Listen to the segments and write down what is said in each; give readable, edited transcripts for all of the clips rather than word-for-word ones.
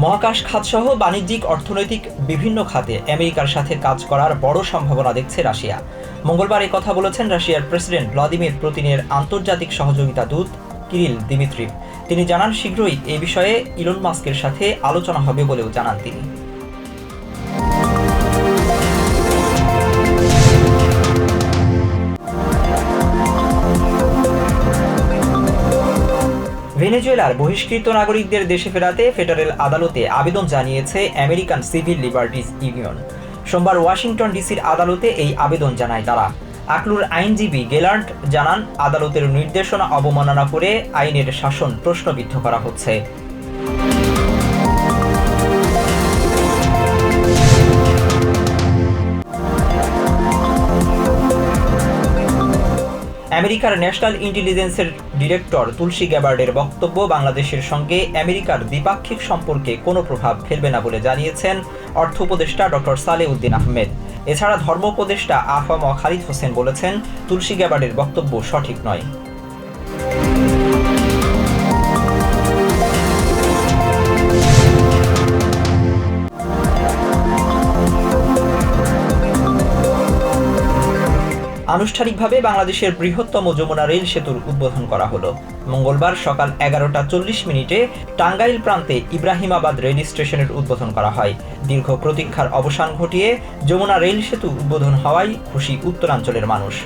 মহাকাশ খাতসহ বাণিজ্যিক অর্থনৈতিক বিভিন্ন খাতে আমেরিকার সাথে কাজ করার বড় সম্ভাবনা দেখছে রাশিয়া। মঙ্গলবার এই কথা বলেছেন রাশিয়ার প্রেসিডেন্ট ভ্লাদিমির পুতিনের আন্তর্জাতিক সহযোগিতা দূত কিরিল দিমিত্রিভ। তিনি জানান, শীঘ্রই এ বিষয়ে ইলন মাস্কের সাথে আলোচনা হবে বলেও জানান তিনি। ভেনেজুয়েলার বহিষ্কৃত নাগরিকদের দেশে ফেরাতে ফেডারেল আদালতে আবেদন জানিয়েছে আমেরিকান সিভিল লিবার্টিজ ইউনিয়ন। সোমবার ওয়াশিংটন ডিসির আদালতে এই আবেদন জানায় তারা। আকলুর আইনজীবী গেলার্ট জানান, আদালতের নির্দেশনা অবমাননা করে আইনের শাসন প্রশ্নবিদ্ধ করা হচ্ছে। আমেরিকার ন্যাশনাল ইন্টেলিজেন্সের ডিরেক্টর তুলসী গ্যাবার্ডের বক্তব্য বাংলাদেশের সঙ্গে আমেরিকার দ্বিপাক্ষিক সম্পর্কে কোনো প্রভাব ফেলবে না বলে জানিয়েছেন অর্থ উপদেষ্টা ডক্টর সালেউদ্দিন আহমেদ। এছাড়া ধর্ম উপদেষ্টা আফম খালিদ হোসেন বলেছেন, তুলসী গ্যাবার্ডের বক্তব্য সঠিক নয়। আনুষ্ঠানিকভাবে বাংলাদেশের বৃহত্তম যমুনা রেল সেতুর উদ্বোধন করা হলো। মঙ্গলবার সকাল 11টা 40 মিনিটে টাঙ্গাইল প্রান্তে ইব্রাহিমাবাদ রেল স্টেশনের উদ্বোধন করা হয়। দীর্ঘ প্রতীক্ষার অবসান ঘটিয়ে যমুনা রেল সেতু উদ্বোধন হওয়ায় খুশি উত্তরাঞ্চলের মানুষ।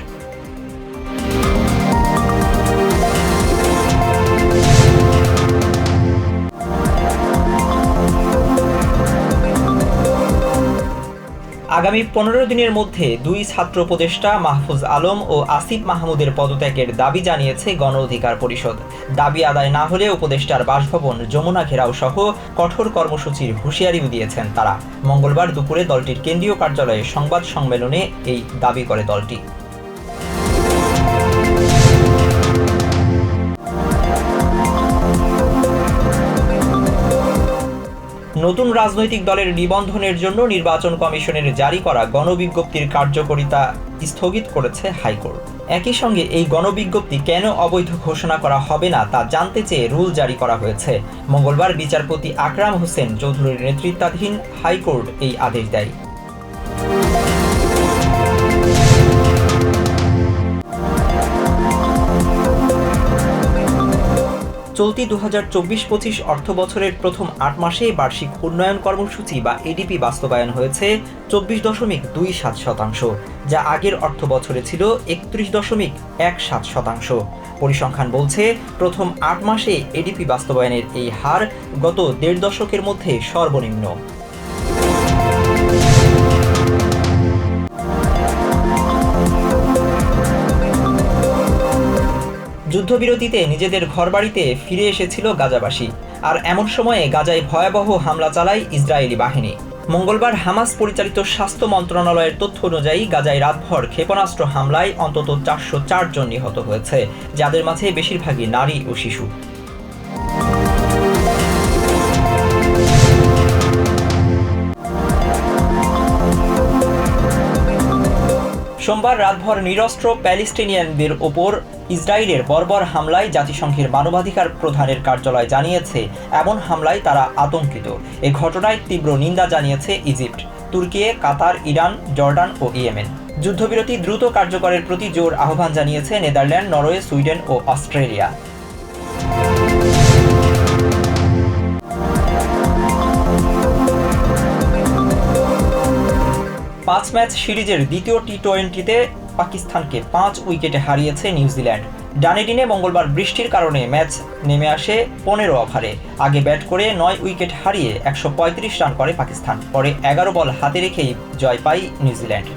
আগামী 15 দিনের মধ্যে দুই ছাত্র উপদেষ্টা মাহফুজ আলম ও আসিফ মাহমুদের পদত্যাগের দাবি জানিয়েছে গণ অধিকার পরিষদ। দাবি আদায় না হলে উপদেষ্টার বাসভবন যমুনা ঘেরাও সহ কঠোর কর্মসূচির হুঁশিয়ারিও দিয়েছেন তারা। মঙ্গলবার দুপুরে দলটির কেন্দ্রীয় কার্যালয়ে সংবাদ সম্মেলনে এই দাবি করে দলটি। নতুন রাজনৈতিক দলের নিবন্ধনের জন্য নির্বাচন কমিশনের জারি করা গণবিজ্ঞপ্তির কার্যকারিতা স্থগিত করেছে হাইকোর্ট। একই সঙ্গে এই গণবিজ্ঞপ্তি কেন অবৈধ ঘোষণা করা হবে না তা জানতে চেয়ে রুল জারি করা হয়েছে। মঙ্গলবার বিচারপতি আকরাম হোসেন চৌধুরীর নেতৃত্বাধীন হাইকোর্ট এই আদেশ দেয়। চলতি 2024-25 অর্থবছরের প্রথম 8 মাসে বার্ষিক উন্নয়ন কর্মসূচি বা এডিপি বাস্তবায়ন হয়েছে 24.27%, যা আগের অর্থবছরে ছিল 31.17%। পরিসংখ্যান বলছে, প্রথম 8 মাসে এডিপি বাস্তবায়নের এই হার গত 1.5 দশকের মধ্যে সর্বনিম্ন। যুদ্ধবিরতিতে নিজেদের ঘরবাড়িতে ফিরে এসেছিল গাজাবাসী, আর এমন সময়ে গাজায় ভয়াবহ হামলা চালায় ইসরায়েলি বাহিনী। মঙ্গলবার হামাস পরিচালিত স্বাস্থ্য মন্ত্রণালয়ের তথ্য অনুযায়ী গাজায় রাতভর ক্ষেপণাস্ত্র হামলায় অন্তত 404 জন নিহত হয়েছে, যাদের মাঝে বেশিরভাগই নারী ও শিশু। সোমবার রাতভর নিরস্ত্র প্যালেস্টিনিয়ানদের ওপর ইসরায়েলের বর্বর হামলায় জাতিসংঘের মানবাধিকার প্রধানের কার্যালয় জানিয়েছে, এমন হামলায় তারা আতঙ্কিত। এ ঘটনায় তীব্র নিন্দা জানিয়েছে ইজিপ্ট, তুর্কি, কাতার, ইরান, জর্ডান ও ইয়েমেন। যুদ্ধবিরতি দ্রুত কার্যকরের প্রতি জোর আহ্বান জানিয়েছে নেদারল্যান্ড, নরওয়ে, সুইডেন ও অস্ট্রেলিয়া। 5 ম্যাচ সিরিজের দ্বিতীয় টি-20তে পাকিস্তানকে 5 উইকেটে হারিয়েছে নিউজিল্যান্ড। ডানেডিনে মঙ্গলবার বৃষ্টির কারণে ম্যাচ নেমে আসে 15 ওভারে। আগে ব্যাট করে 9 উইকেট হারিয়ে 135 রান করে পাকিস্তান। পরে 11 বল হাতে রেখেই জয় পায় নিউজিল্যান্ড।